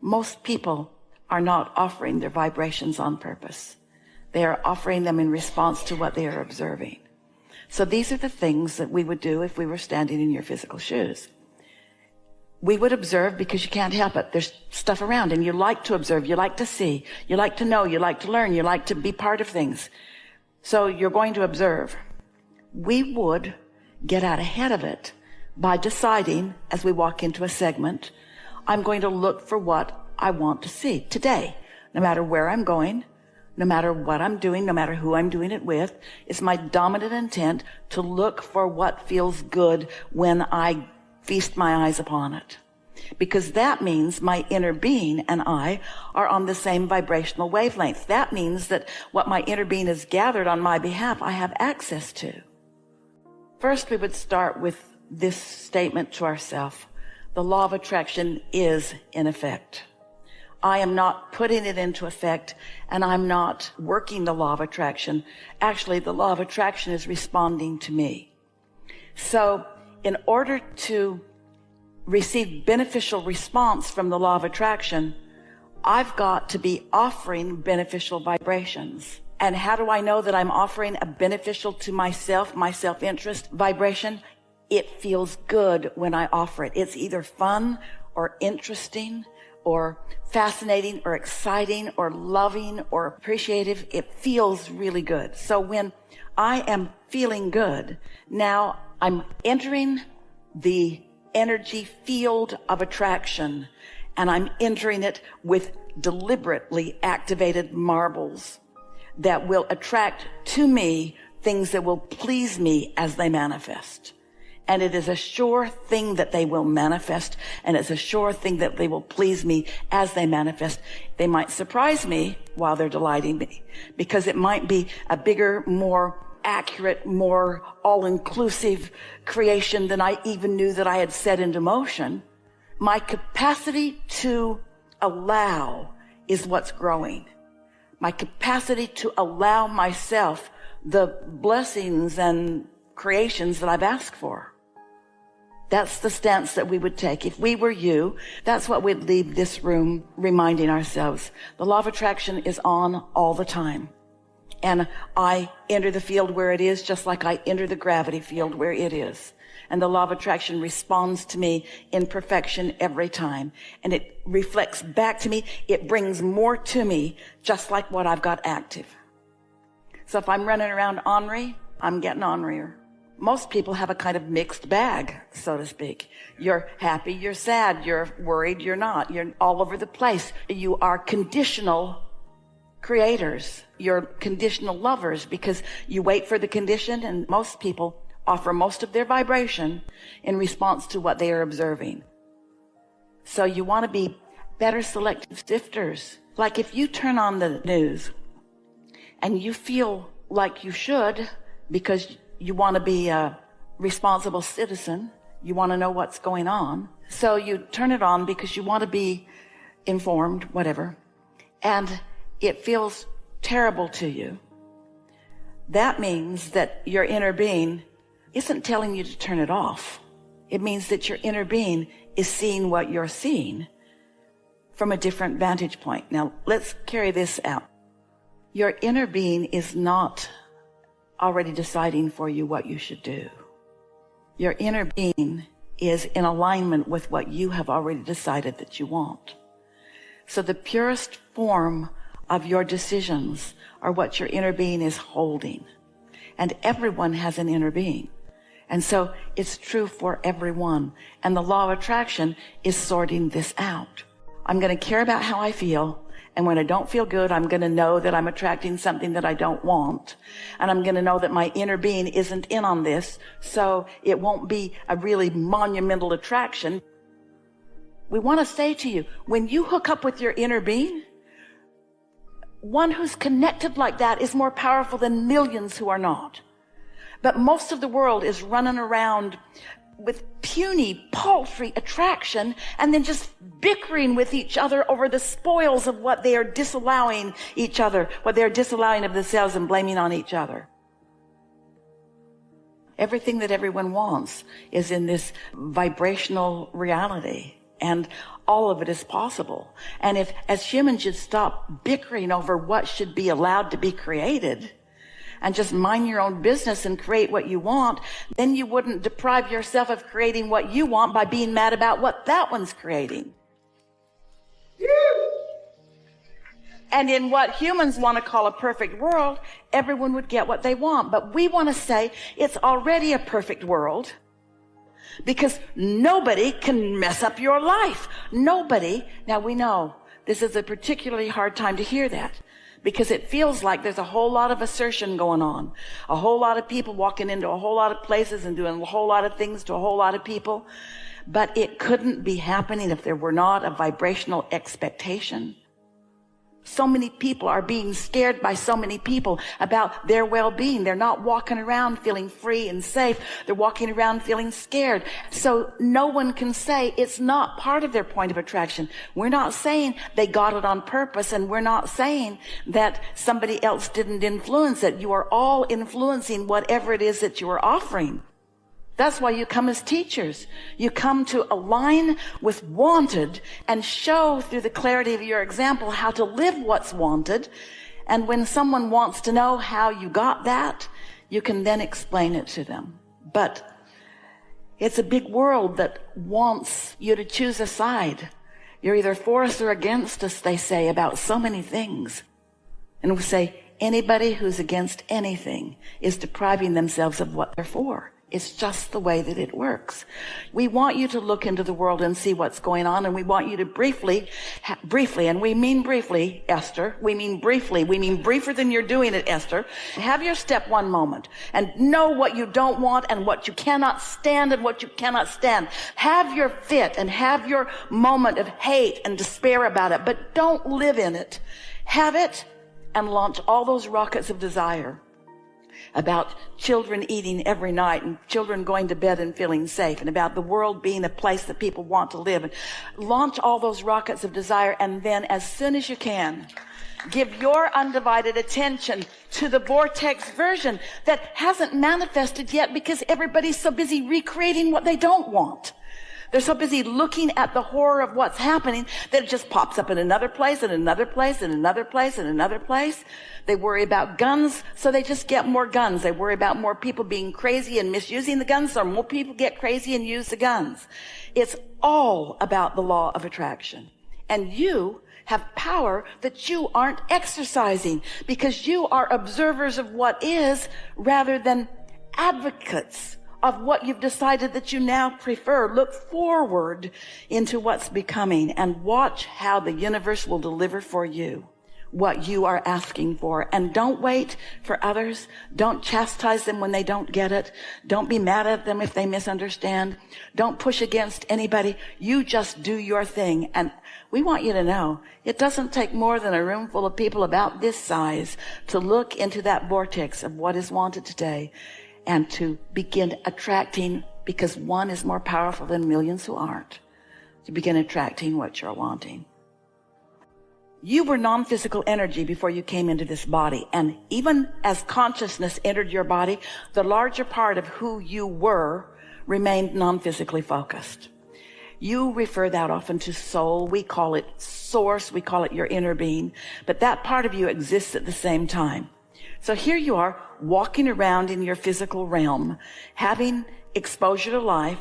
Most people are not offering their vibrations on purpose. They are offering them in response to what they are observing. So these are the things that we would do if we were standing in your physical shoes. We would observe because you can't help it. There's stuff around and you like to observe, you like to see, you like to know, you like to learn, you like to be part of things. So you're going to observe. We would get out ahead of it by deciding as we walk into a segment, I'm going to look for what I want to see today, no matter where I'm going, no matter what I'm doing, no matter who I'm doing it with. It's my dominant intent to look for what feels good when I feast my eyes upon it. Because that means my inner being and I are on the same vibrational wavelength. That means that what my inner being has gathered on my behalf, I have access to. First, we would start with this statement to ourselves. The law of attraction is in effect. I am not putting it into effect, and I'm not working the law of attraction. Actually, the law of attraction is responding to me. So in order to receive beneficial response from the law of attraction, I've got to be offering beneficial vibrations. And how do I know that I'm offering a beneficial to myself, my self-interest vibration? It feels good when I offer it. It's either fun or interesting or fascinating or exciting or loving or appreciative. It feels really good. So when I am feeling good, now I'm entering the energy field of attraction, and I'm entering it with deliberately activated marbles that will attract to me things that will please me as they manifest. And it is a sure thing that they will manifest, and it's a sure thing that they will please me as they manifest. They might surprise me while they're delighting me, because it might be a bigger, more accurate, more all-inclusive creation than I even knew that I had set into motion. My capacity to allow is what's growing. My capacity to allow myself the blessings and creations that I've asked for. That's the stance that we would take. If we were you, that's what we'd leave this room reminding ourselves. The law of attraction is on all the time. And I enter the field where it is, just like I enter the gravity field where it is. And the law of attraction responds to me in perfection every time. And it reflects back to me. It brings more to me, just like what I've got active. So if I'm running around ornery, I'm getting ornerier. Most people have a kind of mixed bag, so to speak. You're happy, you're sad, you're worried, you're not. You're all over the place. You are conditional creators. You're conditional lovers, because you wait for the condition, and most people offer most of their vibration in response to what they are observing. So you want to be better selective sifters. Like if you turn on the news and you feel like you should, because you want to be a responsible citizen, you want to know what's going on. So you turn it on because you want to be informed, whatever. And it feels terrible to you. That means that your inner being isn't telling you to turn it off. It means that your inner being is seeing what you're seeing from a different vantage point. Now, let's carry this out. Your inner being is not already deciding for you what you should do. Your inner being is in alignment with what you have already decided that you want. So the purest form of your decisions are what your inner being is holding. And everyone has an inner being. And so it's true for everyone. And the law of attraction is sorting this out. I'm going to care about how I feel. And when I don't feel good, I'm going to know that I'm attracting something that I don't want. And I'm going to know that my inner being isn't in on this. So it won't be a really monumental attraction. We want to say to you, when you hook up with your inner being, one who's connected like that is more powerful than millions who are not. But most of the world is running around with puny, paltry attraction, and then just bickering with each other over the spoils of what they are disallowing each other, what they are disallowing of themselves, and blaming on each other. Everything that everyone wants is in this vibrational reality. and all of it is possible. And if, as humans, you'd stop bickering over what should be allowed to be created and just mind your own business and create what you want, then you wouldn't deprive yourself of creating what you want by being mad about what that one's creating. And in what humans want to call a perfect world, everyone would get what they want. But we want to say it's already a perfect world because nobody can mess up your life. Nobody. Now we know this is a particularly hard time to hear that because it feels like there's a whole lot of assertion going on. A whole lot of people walking into a whole lot of places and doing a whole lot of things to a whole lot of people. But it couldn't be happening if there were not a vibrational expectation. So many people are being scared by so many people about their well-being. They're not walking around feeling free and safe. They're walking around feeling scared. So no one can say it's not part of their point of attraction. We're not saying they got it on purpose, and we're not saying that somebody else didn't influence it. You are all influencing whatever it is that you are offering. That's why you come as teachers. You come to align with wanted and show through the clarity of your example how to live what's wanted. And when someone wants to know how you got that, you can then explain it to them. But it's a big world that wants you to choose a side. You're either for us or against us, they say, about so many things. And we say anybody who's against anything is depriving themselves of what they're for. It's just the way that it works. We want you to look into the world and see what's going on, and we want you to briefly, and we mean briefly, Esther, we mean briefer than you're doing it, Esther. Have your step one moment and know what you don't want and what you cannot stand and what you cannot stand. Have your fit and have your moment of hate and despair about it, but don't live in it. Have it and launch all those rockets of desire about children eating every night and children going to bed and feeling safe, and about the world being a place that people want to live. And launch all those rockets of desire, and then as soon as you can, give your undivided attention to the Vortex version that hasn't manifested yet because everybody's so busy recreating what they don't want. They're so busy looking at the horror of what's happening that it just pops up in another place and another place and another place and another place. They worry about guns, so they just get more guns. They worry about more people being crazy and misusing the guns, so more people get crazy and use the guns. It's all about the law of attraction. And you have power that you aren't exercising because you are observers of what is rather than advocates of what you've decided that you now prefer. Look forward into what's becoming and watch how the universe will deliver for you what you are asking for. And don't wait for others. Don't chastise them when they don't get it. Don't be mad at them if they misunderstand. Don't push against anybody. You just do your thing. And we want you to know it doesn't take more than a room full of people about this size to look into that vortex of what is wanted today and to begin attracting, because one is more powerful than millions who aren't, to begin attracting what you're wanting. You were non-physical energy before you came into this body. And even as consciousness entered your body, the larger part of who you were remained non-physically focused. You refer that often to soul. We call it source. We call it your inner being. But that part of you exists at the same time. So here you are walking around in your physical realm, having exposure to life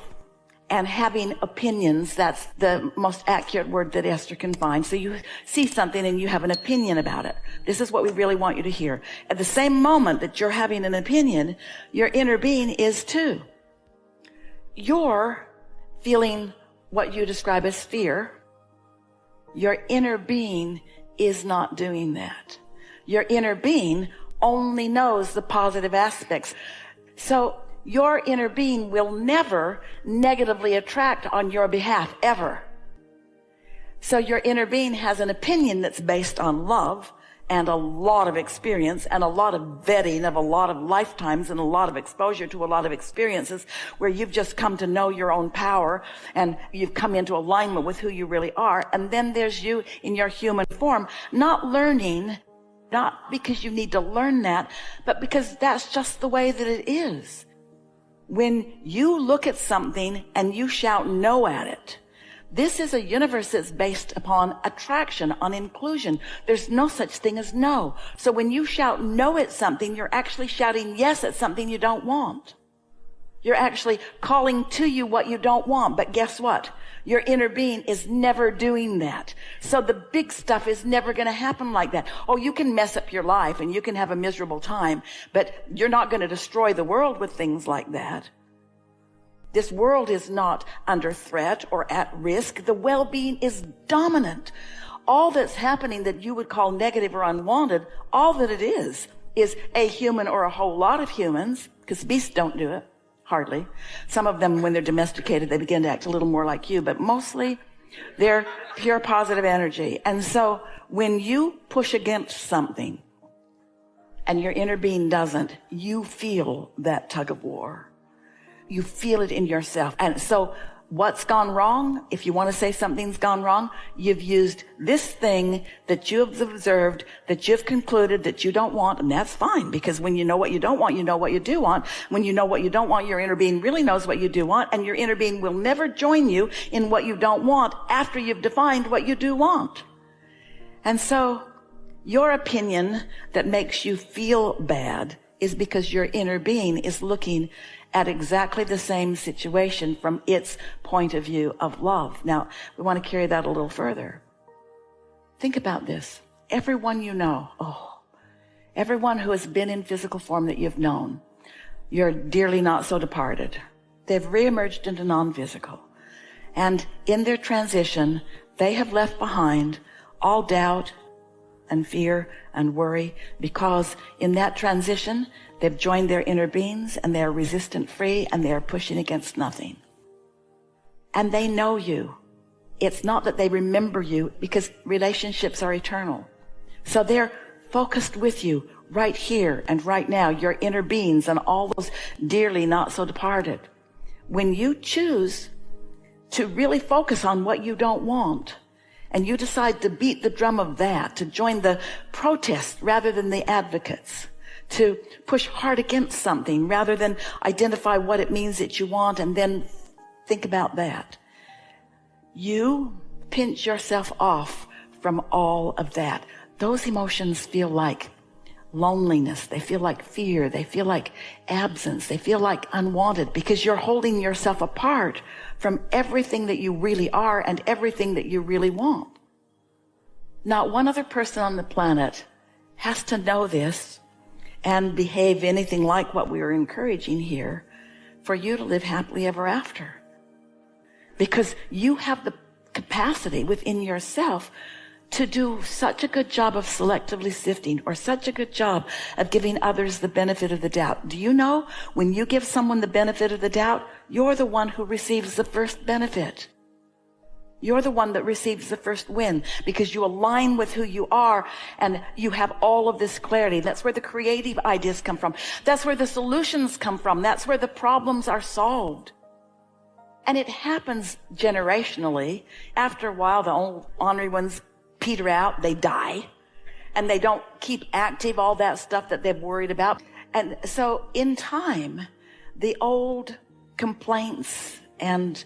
and having opinions. That's the most accurate word that Esther can find. So you see something and you have an opinion about it. This is what we really want you to hear. At the same moment that you're having an opinion, your inner being is too. You're feeling what you describe as fear. Your inner being is not doing that. Your inner being only knows the positive aspects. So your inner being will never negatively attract on your behalf, ever. So your inner being has an opinion that's based on love and a lot of experience and a lot of vetting of a lot of lifetimes and a lot of exposure to a lot of experiences where you've just come to know your own power and you've come into alignment with who you really are. And then there's you in your human form, not learning, not because you need to learn that, but because that's just the way that it is. When you look at something and you shout no at it, This is a universe that's based upon attraction, on inclusion. There's no such thing as no. So when you shout no at something, you're actually shouting yes at something you don't want. You're actually calling to you what you don't want. But guess what? Your inner being is never doing that. So the big stuff is never going to happen like that. Oh, you can mess up your life and you can have a miserable time, but you're not going to destroy the world with things like that. This world is not under threat or at risk. The well-being is dominant. All that's happening that you would call negative or unwanted, all that it is a human or a whole lot of humans, because beasts don't do it. Hardly. Some of them, when they're domesticated, they begin to act a little more like you, but mostly they're pure positive energy. And so when you push against something and your inner being doesn't, you feel that tug of war. You feel it in yourself. And so what's gone wrong? If you want to say something's gone wrong, you've used this thing that you have observed, that you've concluded that you don't want, and that's fine, because when you know what you don't want, you know what you do want. When you know what you don't want, your inner being really knows what you do want, and your inner being will never join you in what you don't want after you've defined what you do want. And so your opinion that makes you feel bad is because your inner being is looking at exactly the same situation from its point of view of love. Now, we want to carry that a little further. Think about this. Everyone you know, everyone who has been in physical form that you've known, you're dearly not so departed. They've reemerged into non-physical. And in their transition, they have left behind all doubt and fear and worry, because in that transition, they've joined their inner beings and they're resistant free and they're pushing against nothing. And they know you. It's not that they remember you, because relationships are eternal. So they're focused with you right here and right now, your inner beings and all those dearly not so departed. When you choose to really focus on what you don't want, and you decide to beat the drum of that, to join the protest rather than the advocates, to push hard against something rather than identify what it means that you want and then think about that, you pinch yourself off from all of that. Those emotions feel like loneliness. They feel like fear. They feel like absence. They feel like unwanted, because you're holding yourself apart from everything that you really are and everything that you really want. Not one other person on the planet has to know this and behave anything like what we are encouraging here for you to live happily ever after. Because you have the capacity within yourself to do such a good job of selectively sifting, or such a good job of giving others the benefit of the doubt. Do you know, when you give someone the benefit of the doubt, you're the one who receives the first benefit. You're the one that receives the first win, because you align with who you are and you have all of this clarity. That's where the creative ideas come from. That's where the solutions come from. That's where the problems are solved. And it happens generationally. After a while, the old ornery ones peter out, they die, and they don't keep active all that stuff that they've worried about. And so in time, the old complaints, and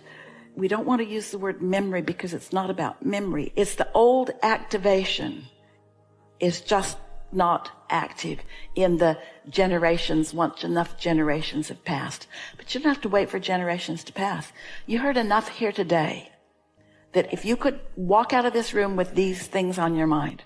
we don't want to use the word memory because it's not about memory. It's the old activation is just not active in the generations once enough generations have passed. But you don't have to wait for generations to pass. You heard enough here today that if you could walk out of this room with these things on your mind,